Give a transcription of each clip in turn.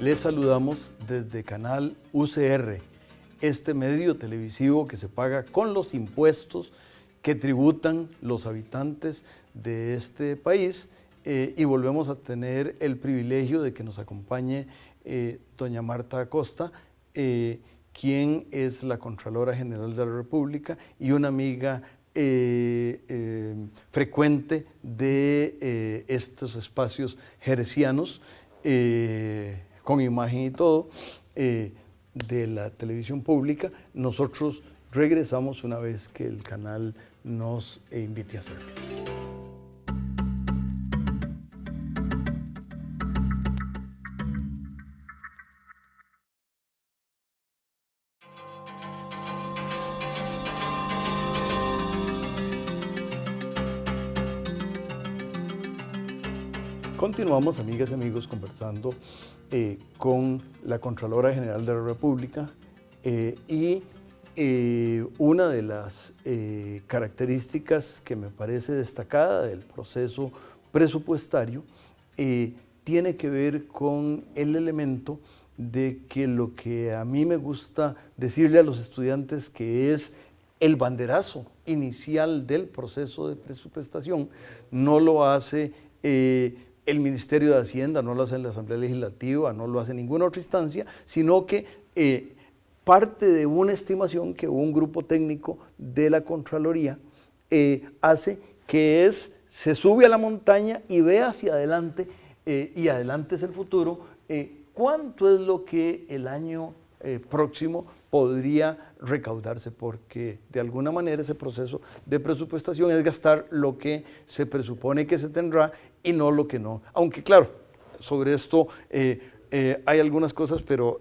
Les saludamos desde Canal UCR, este medio televisivo que se paga con los impuestos que tributan los habitantes de este país, y volvemos a tener el privilegio de que nos acompañe doña Marta Acosta, quien es la Contralora General de la República y una amiga frecuente de estos espacios jerecianos, con imagen y todo, de la televisión pública. Nosotros regresamos una vez que el canal nos invite a hacerlo. Continuamos, amigas y amigos, conversando con la Contralora General de la República, y una de las características que me parece destacada del proceso presupuestario tiene que ver con el elemento de que lo que a mí me gusta decirle a los estudiantes, que es el banderazo inicial del proceso de presupuestación, no lo hace el Ministerio de Hacienda, no lo hace la Asamblea Legislativa, no lo hace ninguna otra instancia, sino que parte de una estimación que un grupo técnico de la Contraloría hace, que es, se sube a la montaña y ve hacia adelante, y adelante es el futuro, cuánto es lo que el año próximo podría recaudarse, porque de alguna manera ese proceso de presupuestación es gastar lo que se presupone que se tendrá y no lo que no. Aunque claro, sobre esto hay algunas cosas, pero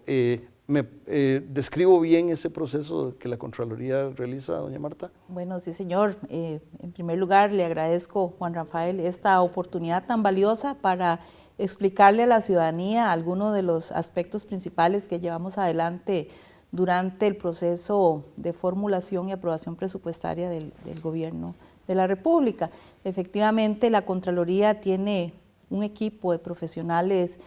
¿describo bien ese proceso que la Contraloría realiza, doña Marta? Bueno, sí, señor. En primer lugar, le agradezco, Juan Rafael, esta oportunidad tan valiosa para explicarle a la ciudadanía algunos de los aspectos principales que llevamos adelante durante el proceso de formulación y aprobación presupuestaria del Gobierno de la República. Efectivamente, la Contraloría tiene un equipo de profesionales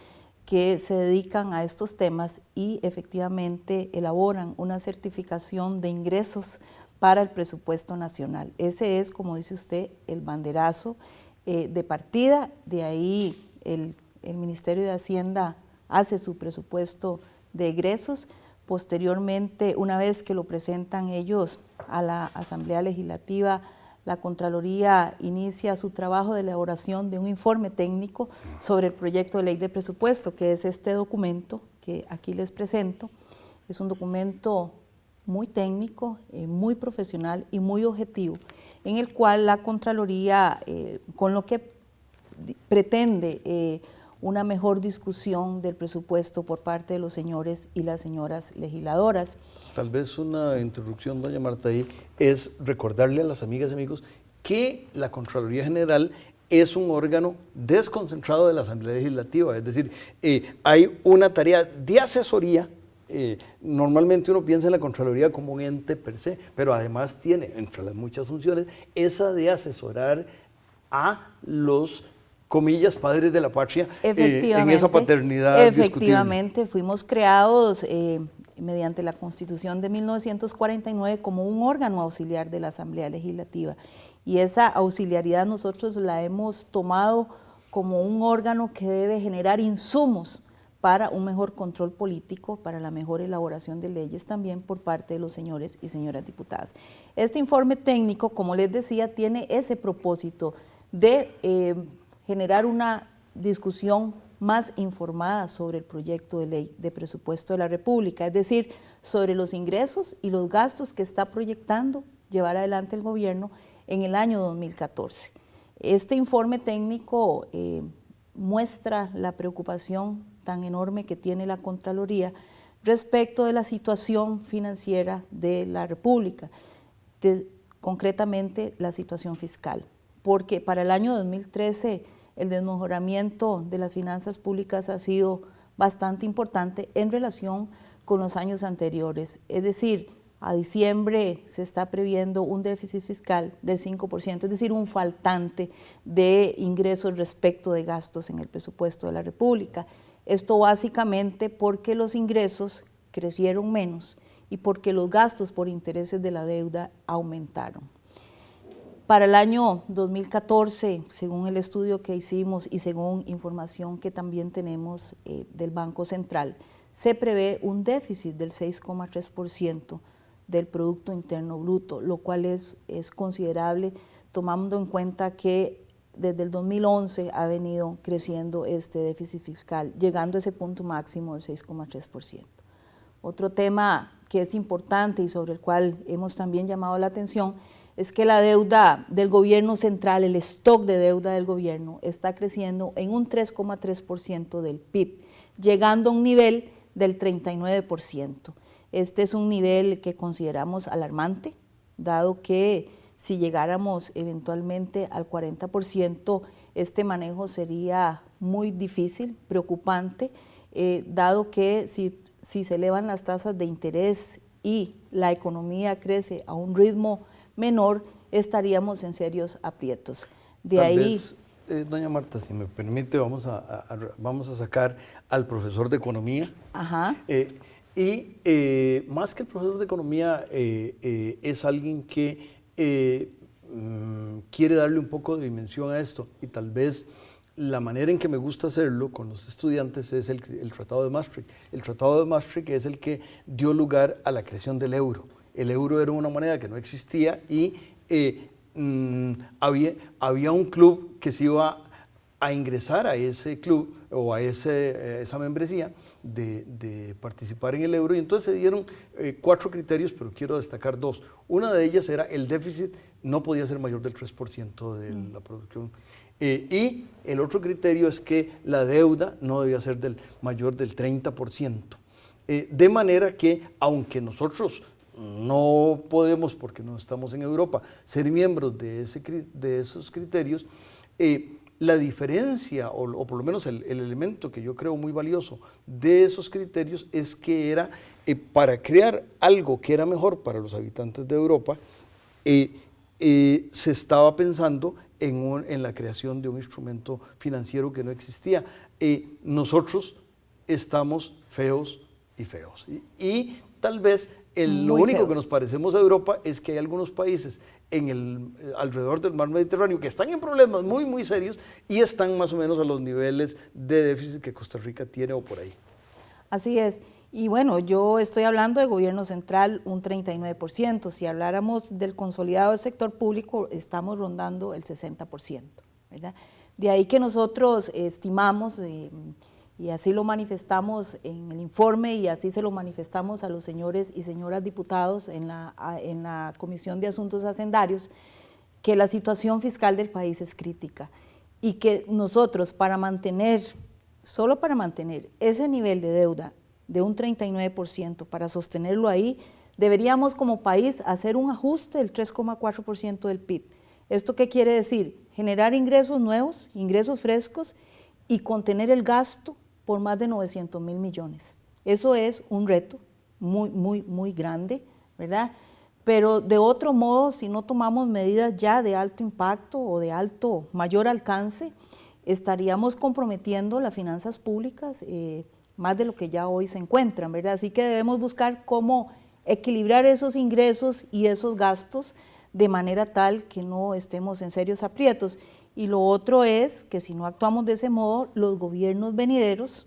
que se dedican a estos temas y efectivamente elaboran una certificación de ingresos para el presupuesto nacional. Ese es, como dice usted, el banderazo de partida. De ahí el Ministerio de Hacienda hace su presupuesto de egresos. Posteriormente, una vez que lo presentan ellos a la Asamblea Legislativa, la Contraloría inicia su trabajo de elaboración de un informe técnico sobre el proyecto de ley de presupuesto, que es este documento que aquí les presento. Es un documento muy técnico, muy profesional y muy objetivo, en el cual la Contraloría, con lo que pretende una mejor discusión del presupuesto por parte de los señores y las señoras legisladoras. Tal vez una introducción, doña Marta, ahí es recordarle a las amigas y amigos que la Contraloría General es un órgano desconcentrado de la Asamblea Legislativa, es decir, hay una tarea de asesoría. Normalmente uno piensa en la Contraloría como un ente per se, pero además tiene, entre las muchas funciones, esa de asesorar a los, comillas, padres de la patria, en esa paternidad efectivamente, discutible. Fuimos creados mediante la Constitución de 1949 como un órgano auxiliar de la Asamblea Legislativa, y esa auxiliaridad nosotros la hemos tomado como un órgano que debe generar insumos para un mejor control político, para la mejor elaboración de leyes también por parte de los señores y señoras diputadas. Este informe técnico, como les decía, tiene ese propósito de generar una discusión más informada sobre el proyecto de ley de presupuesto de la República, es decir, sobre los ingresos y los gastos que está proyectando llevar adelante el gobierno en el año 2014. Este informe técnico muestra la preocupación tan enorme que tiene la Contraloría respecto de la situación financiera de la República, concretamente la situación fiscal, porque para el año 2013 el desmejoramiento de las finanzas públicas ha sido bastante importante en relación con los años anteriores. Es decir, a diciembre se está previendo un déficit fiscal del 5%, es decir, un faltante de ingresos respecto de gastos en el presupuesto de la República. Esto básicamente porque los ingresos crecieron menos y porque los gastos por intereses de la deuda aumentaron. Para el año 2014, según el estudio que hicimos y según información que también tenemos del Banco Central, se prevé un déficit del 6,3% del Producto Interno Bruto, lo cual es considerable tomando en cuenta que desde el 2011 ha venido creciendo este déficit fiscal, llegando a ese punto máximo del 6,3%. Otro tema que es importante y sobre el cual hemos también llamado la atención es que la deuda del gobierno central, el stock de deuda del gobierno, está creciendo en un 3,3% del PIB, llegando a un nivel del 39%. Este es un nivel que consideramos alarmante, dado que si llegáramos eventualmente al 40%, este manejo sería muy difícil, preocupante, dado que si se elevan las tasas de interés y la economía crece a un ritmo menor, estaríamos en serios aprietos. De Tal ahí, vez, doña Marta, si me permite, vamos a sacar al profesor de economía. ajá, Más que el profesor de economía, es alguien que quiere darle un poco de dimensión a esto, y tal vez la manera en que me gusta hacerlo con los estudiantes es el Tratado de Maastricht. El Tratado de Maastricht es el que dio lugar a la creación del euro. El euro era una moneda que no existía y había un club que se iba a ingresar a ese club o a esa membresía de participar en el euro, y entonces se dieron 4 criterios, pero quiero destacar 2. Una de ellas era el déficit no podía ser mayor del 3% de la producción, y el otro criterio es que la deuda no debía ser mayor del 30%. De manera que, aunque nosotros no podemos, porque no estamos en Europa, ser miembros de esos criterios, la diferencia, o por lo menos el elemento que yo creo muy valioso de esos criterios es que era para crear algo que era mejor para los habitantes de Europa, se estaba pensando en la creación de un instrumento financiero que no existía. Nosotros estamos feos y feos. Y tal vez lo único feos. que nos parecemos a Europa es que hay algunos países alrededor del mar Mediterráneo que están en problemas muy, muy serios y están más o menos a los niveles de déficit que Costa Rica tiene o por ahí. así es. Y bueno, yo estoy hablando de gobierno central, un 39%. Si habláramos del consolidado del sector público, estamos rondando el 60%, ¿verdad? De ahí que nosotros estimamos, y así lo manifestamos en el informe y así se lo manifestamos a los señores y señoras diputados en la Comisión de Asuntos Hacendarios, que la situación fiscal del país es crítica y que nosotros solo para mantener ese nivel de deuda de un 39%, para sostenerlo ahí, deberíamos como país hacer un ajuste del 3,4% del PIB. ¿Esto qué quiere decir? Generar ingresos nuevos, ingresos frescos y contener el gasto por más de 900,000 millones. Eso es un reto muy, muy, muy grande, ¿verdad? Pero de otro modo, si no tomamos medidas ya de alto impacto o de mayor alcance, estaríamos comprometiendo las finanzas públicas más de lo que ya hoy se encuentran, ¿verdad? Así que debemos buscar cómo equilibrar esos ingresos y esos gastos de manera tal que no estemos en serios aprietos. Y lo otro es que si no actuamos de ese modo, los gobiernos venideros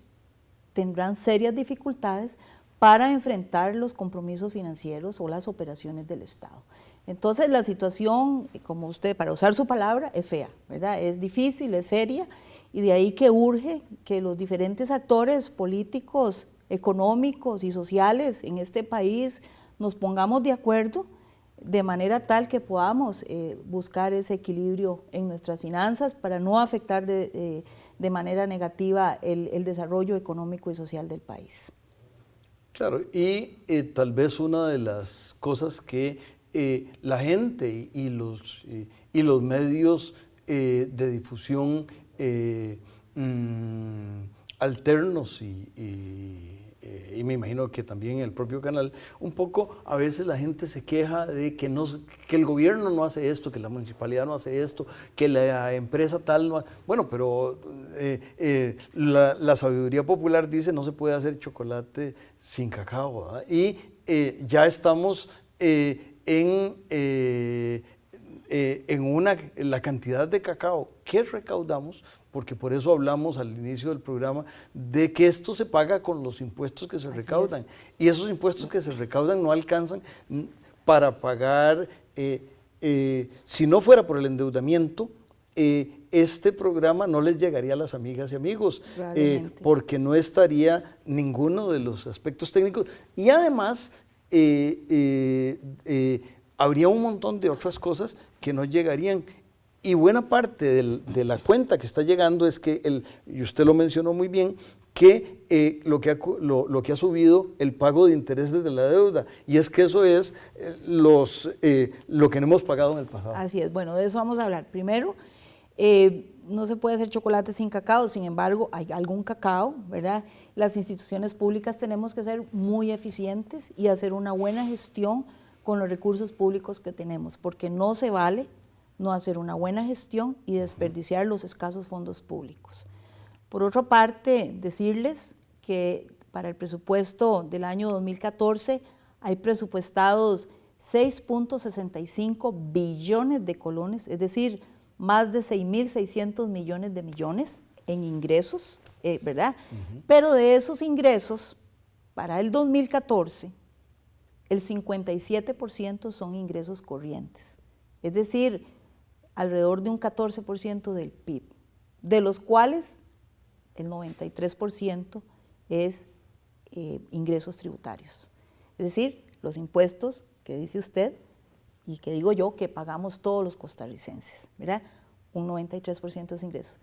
tendrán serias dificultades para enfrentar los compromisos financieros o las operaciones del Estado. Entonces la situación, como usted, para usar su palabra, es fea, ¿verdad? Es difícil, es seria, y de ahí que urge que los diferentes actores políticos, económicos y sociales en este país nos pongamos de acuerdo de manera tal que podamos buscar ese equilibrio en nuestras finanzas para no afectar de manera negativa el desarrollo económico y social del país. Claro, y tal vez una de las cosas que la gente y los medios de difusión alternos y y me imagino que también en el propio canal, un poco a veces la gente se queja de que, que el gobierno no hace esto, que la municipalidad no hace esto, que la empresa tal no hace. Bueno, pero la sabiduría popular dice no se puede hacer chocolate sin cacao, ¿verdad? Y ya estamos la cantidad de cacao que recaudamos, porque por eso hablamos al inicio del programa de que esto se paga con los impuestos que se recaudan. Y esos impuestos que se recaudan no alcanzan para pagar, si no fuera por el endeudamiento, este programa no les llegaría a las amigas y amigos, porque no estaría ninguno de los aspectos técnicos. Y además, habría un montón de otras cosas que no llegarían. Y buena parte de la cuenta que está llegando es que, y usted lo mencionó muy bien, que lo que ha subido el pago de intereses de la deuda, y es que eso es lo que no hemos pagado en el pasado. Así es, bueno, de eso vamos a hablar. Primero, no se puede hacer chocolate sin cacao, sin embargo, hay algún cacao, ¿verdad? Las instituciones públicas tenemos que ser muy eficientes y hacer una buena gestión con los recursos públicos que tenemos, porque no se vale no hacer una buena gestión y desperdiciar los escasos fondos públicos. Por otra parte, decirles que para el presupuesto del año 2014 hay presupuestados 6.65 billones de colones, es decir, más de 6.600 millones de millones en ingresos, ¿verdad? Pero de esos ingresos, para el 2014, el 57% son ingresos corrientes, es decir, alrededor de un 14% del PIB, de los cuales el 93% es ingresos tributarios. Es decir, los impuestos que dice usted y que digo yo que pagamos todos los costarricenses, ¿verdad? Un 93% es ingresos.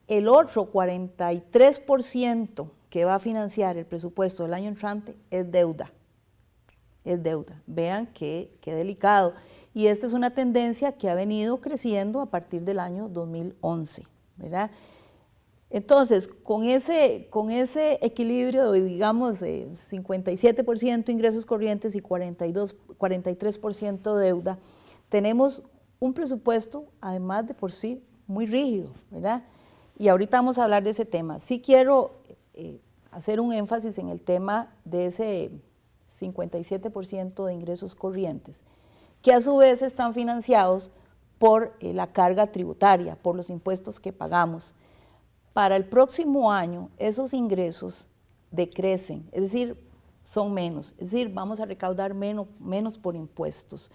El otro 43% que va a financiar el presupuesto del año entrante es deuda. Es deuda. Vean qué delicado. Y esta es una tendencia que ha venido creciendo a partir del año 2011, ¿verdad? Entonces, con ese equilibrio de, digamos, 57% ingresos corrientes y 43% deuda, tenemos un presupuesto, además de por sí, muy rígido, ¿verdad? Y ahorita vamos a hablar de ese tema. Sí quiero hacer un énfasis en el tema de ese 57% de ingresos corrientes, que a su vez están financiados por la carga tributaria, por los impuestos que pagamos. Para el próximo año, esos ingresos decrecen, es decir, son menos, es decir, vamos a recaudar menos por impuestos.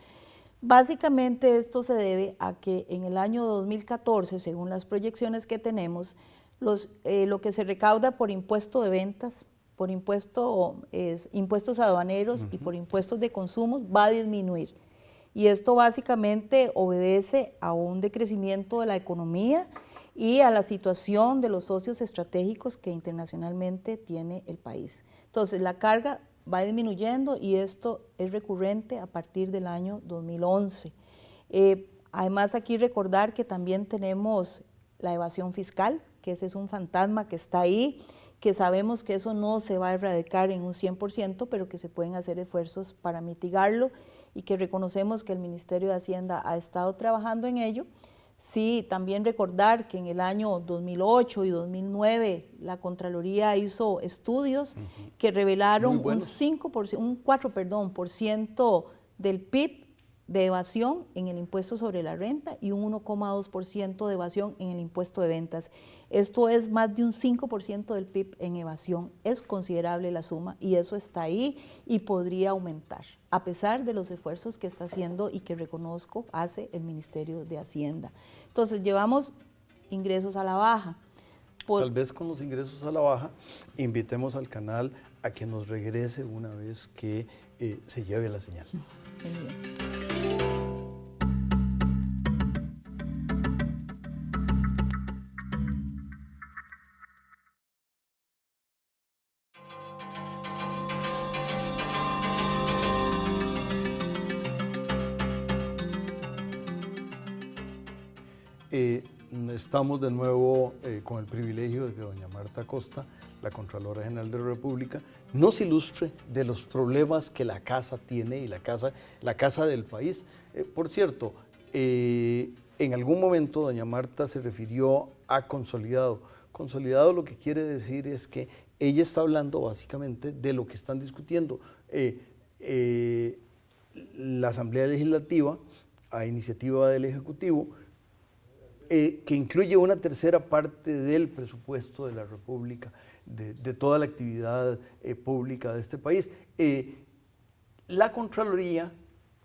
Básicamente esto se debe a que en el año 2014, según las proyecciones que tenemos, lo que se recauda por impuesto de ventas, por impuestos aduaneros y por impuestos de consumo va a disminuir. Y esto básicamente obedece a un decrecimiento de la economía y a la situación de los socios estratégicos que internacionalmente tiene el país. Entonces, la carga va disminuyendo y esto es recurrente a partir del año 2011. Además, aquí recordar que también tenemos la evasión fiscal, que ese es un fantasma que está ahí, que sabemos que eso no se va a erradicar en un 100%, pero que se pueden hacer esfuerzos para mitigarlo y que reconocemos que el Ministerio de Hacienda ha estado trabajando en ello. Sí, también recordar que en el año 2008 y 2009 la Contraloría hizo estudios que revelaron un 4% del PIB de evasión en el impuesto sobre la renta y un 1,2% de evasión en el impuesto de ventas. Esto es más de un 5% del PIB en evasión. Es considerable la suma y eso está ahí y podría aumentar, a pesar de los esfuerzos que está haciendo y que reconozco hace el Ministerio de Hacienda. Entonces, llevamos ingresos a la baja. Tal vez con los ingresos a la baja, invitemos al canal a que nos regrese una vez que se lleve la señal. Muy bien. Estamos de nuevo con el privilegio de que doña Marta Costa la Contralora General de la República, nos ilustre de los problemas que la casa tiene y la casa del país. Por cierto, en algún momento doña Marta se refirió a consolidado. Consolidado lo que quiere decir es que ella está hablando básicamente de lo que están discutiendo la Asamblea Legislativa a iniciativa del Ejecutivo, que incluye una tercera parte del presupuesto de la República, de toda la actividad pública de este país. La Contraloría,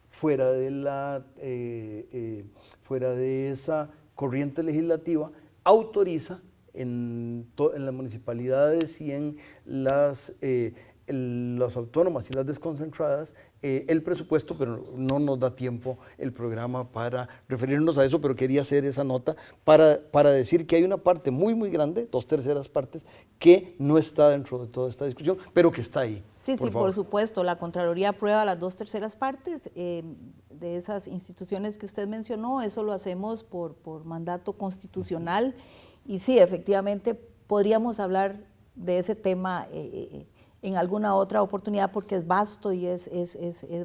fuera de esa corriente legislativa, autoriza en las municipalidades y en las autónomas y las desconcentradas el presupuesto, pero no nos da tiempo el programa para referirnos a eso, pero quería hacer esa nota para decir que hay una parte muy, muy grande, 2/3 partes, que no está dentro de toda esta discusión, pero que está ahí. Sí, por supuesto, la Contraloría aprueba las 2/3 partes de esas instituciones que usted mencionó, eso lo hacemos por mandato constitucional, y sí, efectivamente, podríamos hablar de ese tema en alguna otra oportunidad porque es vasto y es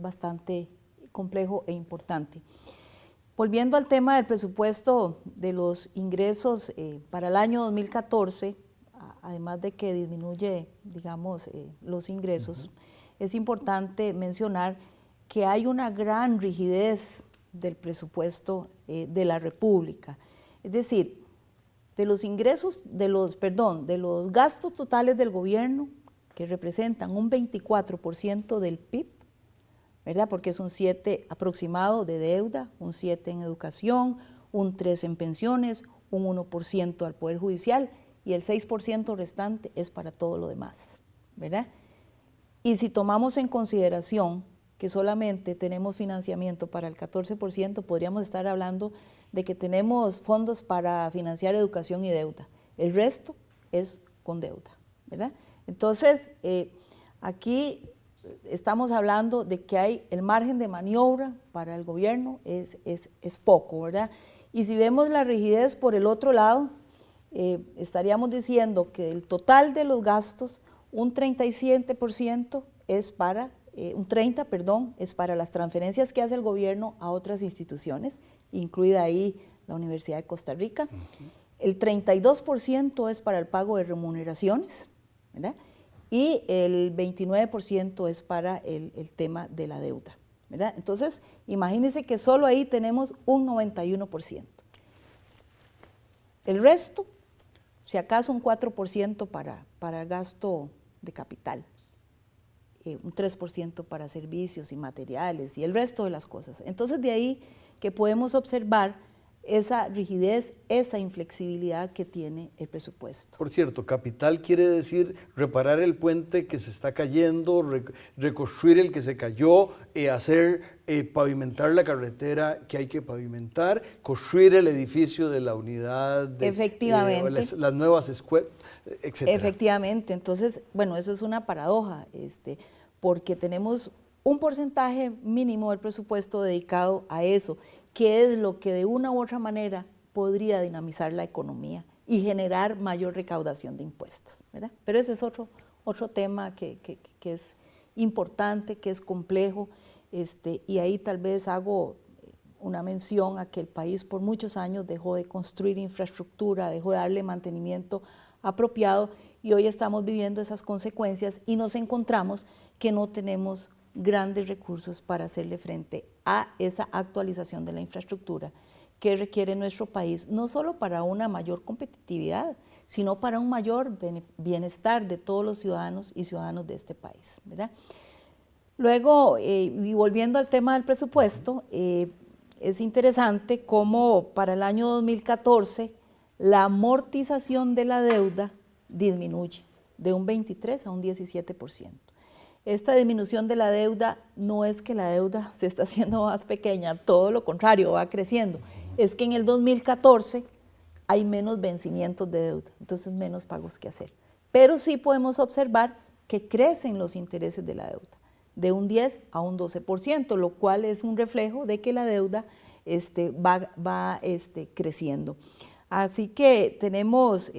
bastante complejo e importante. Volviendo al tema del presupuesto de los ingresos para el año 2014, además de que disminuye, digamos, los ingresos, es importante mencionar que hay una gran rigidez del presupuesto de la República. Es decir, de los ingresos, de los gastos totales del gobierno, que representan un 24% del PIB, ¿verdad? Porque es un 7 aproximado de deuda, un 7 en educación, un 3 en pensiones, un 1% al Poder Judicial y el 6% restante es para todo lo demás, ¿verdad? Y si tomamos en consideración que solamente tenemos financiamiento para el 14%, podríamos estar hablando de que tenemos fondos para financiar educación y deuda. El resto es con deuda, ¿verdad? Entonces, aquí estamos hablando de que hay el margen de maniobra para el gobierno es poco, ¿verdad? Y si vemos la rigidez por el otro lado, estaríamos diciendo que el total de los gastos, un 37% es para, un 30%, es para las transferencias que hace el gobierno a otras instituciones, incluida ahí la Universidad de Costa Rica. El 32% es para el pago de remuneraciones, ¿verdad? Y el 29% es para el tema de la deuda, ¿verdad? Entonces, imagínense que solo ahí tenemos un 91%. El resto, si acaso un 4% para gasto de capital, un 3% para servicios y materiales y el resto de las cosas. Entonces, de ahí que podemos observar esa rigidez, esa inflexibilidad que tiene el presupuesto. Por cierto, capital quiere decir reparar el puente que se está cayendo, reconstruir el que se cayó, pavimentar la carretera que hay que pavimentar, construir el edificio de la unidad, efectivamente, las nuevas escuelas, etc. Efectivamente, entonces, bueno, eso es una paradoja, porque tenemos un porcentaje mínimo del presupuesto dedicado a eso, que es lo que de una u otra manera podría dinamizar la economía y generar mayor recaudación de impuestos, ¿verdad? Pero ese es otro tema que es importante, que es complejo, y ahí tal vez hago una mención a que el país por muchos años dejó de construir infraestructura, dejó de darle mantenimiento apropiado y hoy estamos viviendo esas consecuencias y nos encontramos que no tenemos grandes recursos para hacerle frente a esa actualización de la infraestructura que requiere nuestro país, no solo para una mayor competitividad, sino para un mayor bienestar de todos los ciudadanos y ciudadanos de este país, ¿verdad? Luego, y volviendo al tema del presupuesto, es interesante cómo para el año 2014 la amortización de la deuda disminuye de un 23 a un 17%. Esta disminución de la deuda no es que la deuda se está haciendo más pequeña, todo lo contrario, va creciendo. Es que en el 2014 hay menos vencimientos de deuda, entonces menos pagos que hacer. Pero sí podemos observar que crecen los intereses de la deuda, de un 10 a un 12%, lo cual es un reflejo de que la deuda va creciendo. Así que tenemos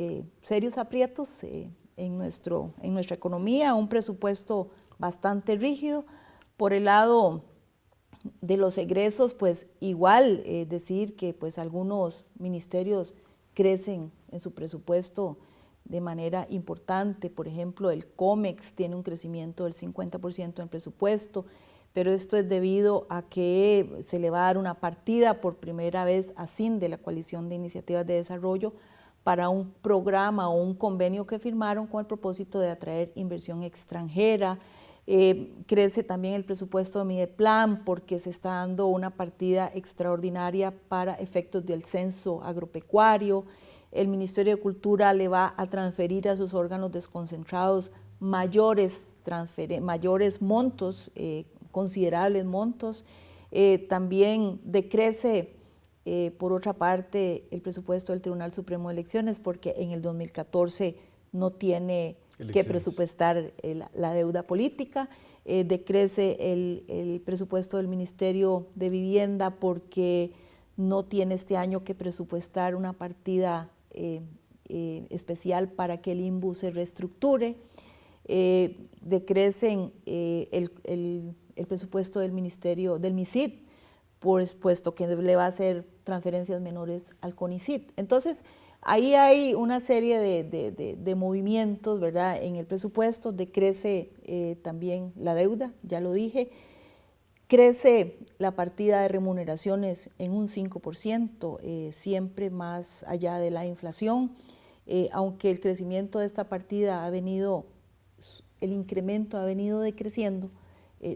serios aprietos en en nuestra economía, un presupuesto bastante rígido. Por el lado de los egresos, pues igual decir que pues algunos ministerios crecen en su presupuesto de manera importante. Por ejemplo, el COMEX tiene un crecimiento del 50% en presupuesto, pero esto es debido a que se le va a dar una partida por primera vez a CINDE, la Coalición de Iniciativas de Desarrollo, para un programa o un convenio que firmaron con el propósito de atraer inversión extranjera. Crece también el presupuesto de Mideplan porque se está dando una partida extraordinaria para efectos del censo agropecuario. El Ministerio de Cultura le va a transferir a sus órganos desconcentrados mayores montos, considerables montos. También decrece, por otra parte, el presupuesto del Tribunal Supremo de Elecciones porque en el 2014 no tiene que presupuestar la deuda política. Decrece el presupuesto del Ministerio de Vivienda porque no tiene este año que presupuestar una partida especial para que el INBU se reestructure. Decrecen el presupuesto del Ministerio del MISID, puesto que le va a hacer transferencias menores al CONICYT. Entonces, ahí hay una serie de movimientos, ¿verdad? En el presupuesto. Decrece también la deuda, ya lo dije. Crece la partida de remuneraciones en un 5%, siempre más allá de la inflación. Aunque el crecimiento de esta partida el incremento ha venido decreciendo,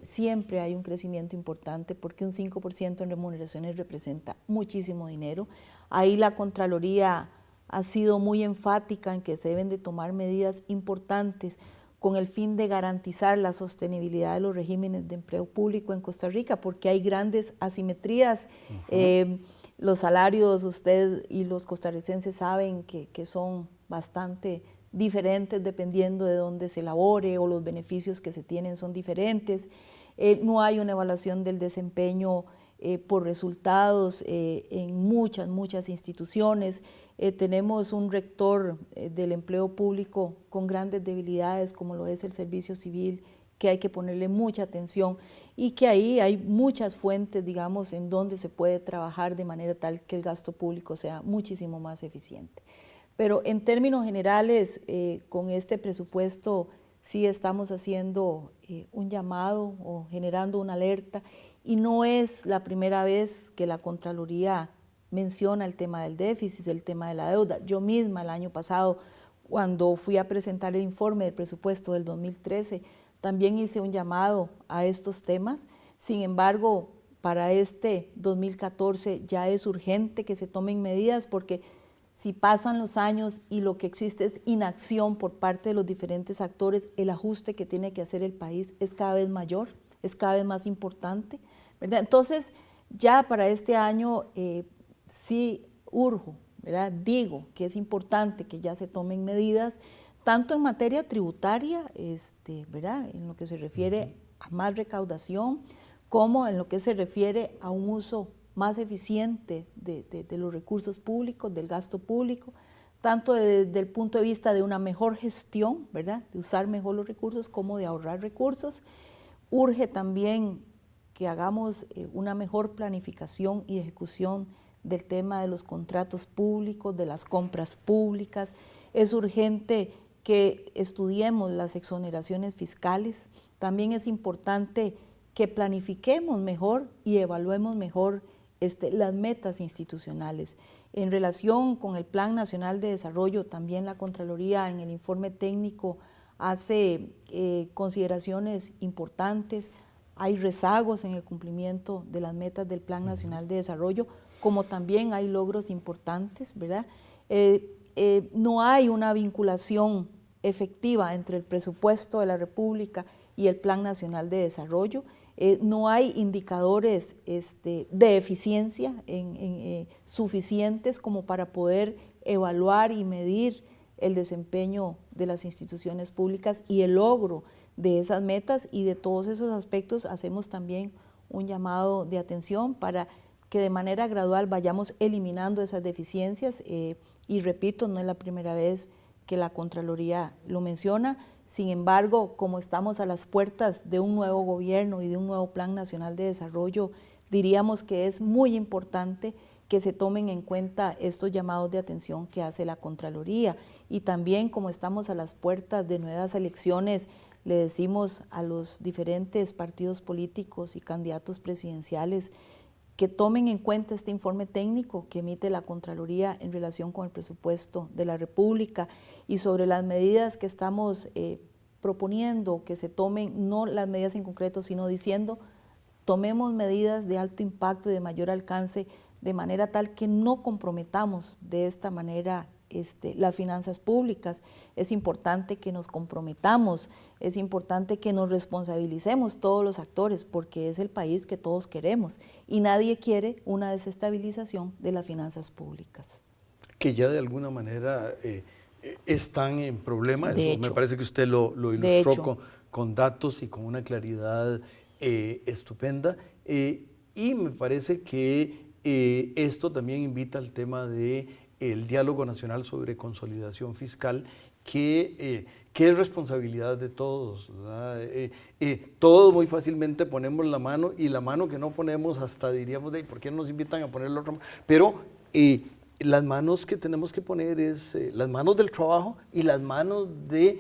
siempre hay un crecimiento importante porque un 5% en remuneraciones representa muchísimo dinero. Ahí la Contraloría ha sido muy enfática en que se deben de tomar medidas importantes con el fin de garantizar la sostenibilidad de los regímenes de empleo público en Costa Rica, porque hay grandes asimetrías. Los salarios, usted y los costarricenses saben que son bastante diferentes dependiendo de dónde se labore, o los beneficios que se tienen son diferentes. No hay una evaluación del desempeño por resultados en muchas instituciones. Tenemos un rector del empleo público con grandes debilidades, como lo es el servicio civil, que hay que ponerle mucha atención, y que ahí hay muchas fuentes, digamos, en donde se puede trabajar de manera tal que el gasto público sea muchísimo más eficiente. Pero en términos generales, con este presupuesto sí estamos haciendo un llamado o generando una alerta, y no es la primera vez que la Contraloría menciona el tema del déficit, el tema de la deuda. Yo misma el año pasado, cuando fui a presentar el informe del presupuesto del 2013, también hice un llamado a estos temas. Sin embargo, para este 2014 ya es urgente que se tomen medidas, porque si pasan los años y lo que existe es inacción por parte de los diferentes actores, el ajuste que tiene que hacer el país es cada vez mayor, es cada vez más importante, ¿verdad? Entonces, ya para este año sí urjo, ¿verdad? Digo que es importante que ya se tomen medidas, tanto en materia tributaria, ¿verdad? En lo que se refiere a más recaudación, como en lo que se refiere a un uso más eficiente de los recursos públicos, del gasto público, tanto desde el punto de vista de una mejor gestión, ¿verdad? De usar mejor los recursos, como de ahorrar recursos. Urge también que hagamos una mejor planificación y ejecución del tema de los contratos públicos, de las compras públicas. Es urgente que estudiemos las exoneraciones fiscales. También es importante que planifiquemos mejor y evaluemos mejor las metas institucionales. En relación con el Plan Nacional de Desarrollo, también la Contraloría en el informe técnico hace consideraciones importantes. Hay rezagos en el cumplimiento de las metas del Plan Nacional de Desarrollo, como también hay logros importantes, ¿verdad? No hay una vinculación efectiva entre el presupuesto de la República y el Plan Nacional de Desarrollo. No hay indicadores de eficiencia suficientes como para poder evaluar y medir el desempeño de las instituciones públicas y el logro de esas metas, y de todos esos aspectos hacemos también un llamado de atención para que de manera gradual vayamos eliminando esas deficiencias, y repito, no es la primera vez que la Contraloría lo menciona. Sin embargo, como estamos a las puertas de un nuevo gobierno y de un nuevo Plan Nacional de Desarrollo, diríamos que es muy importante que se tomen en cuenta estos llamados de atención que hace la Contraloría. Y también, como estamos a las puertas de nuevas elecciones, le decimos a los diferentes partidos políticos y candidatos presidenciales que tomen en cuenta este informe técnico que emite la Contraloría en relación con el presupuesto de la República y sobre las medidas que estamos proponiendo que se tomen, no las medidas en concreto, sino diciendo tomemos medidas de alto impacto y de mayor alcance de manera tal que no comprometamos de esta manera las finanzas públicas. Es importante que nos comprometamos, es importante que nos responsabilicemos todos los actores, porque es el país que todos queremos y nadie quiere una desestabilización de las finanzas públicas. Que ya de alguna manera están en problemas. Me parece que usted lo ilustró con datos y con una claridad estupenda. Y me parece que esto también invita al tema del diálogo nacional sobre consolidación fiscal, que es responsabilidad de todos, todos muy fácilmente ponemos la mano, y la mano que no ponemos hasta diríamos, ¿por qué no nos invitan a poner la otra mano? Pero las manos que tenemos que poner es las manos del trabajo y las manos de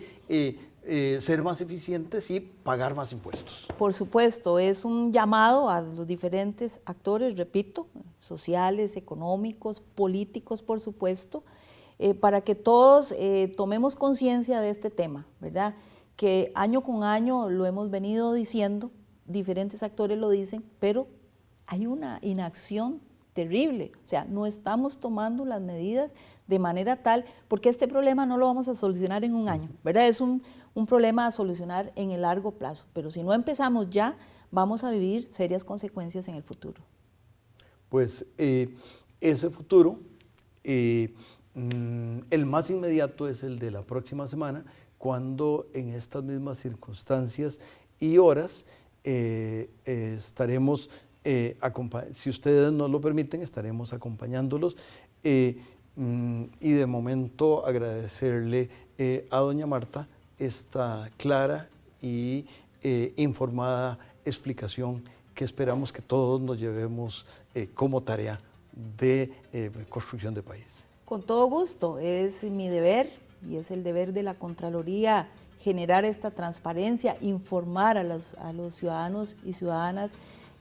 ser más eficientes y pagar más impuestos. Por supuesto, es un llamado a los diferentes actores, repito, sociales, económicos, políticos, por supuesto, para que todos tomemos conciencia de este tema, ¿verdad? Que año con año lo hemos venido diciendo, diferentes actores lo dicen, pero hay una inacción terrible, o sea, no estamos tomando las medidas de manera tal, porque este problema no lo vamos a solucionar en un año, ¿verdad? Es un problema a solucionar en el largo plazo, pero si no empezamos ya, vamos a vivir serias consecuencias en el futuro. Pues ese futuro, el más inmediato es el de la próxima semana, cuando en estas mismas circunstancias y horas estaremos, si ustedes nos lo permiten, estaremos acompañándolos. Y de momento agradecerle a doña Marta esta clara y informada explicación que esperamos que todos nos llevemos como tarea de construcción de país. Con todo gusto, es mi deber y es el deber de la Contraloría generar esta transparencia, informar a los ciudadanos y ciudadanas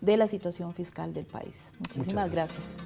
de la situación fiscal del país. Muchísimas gracias.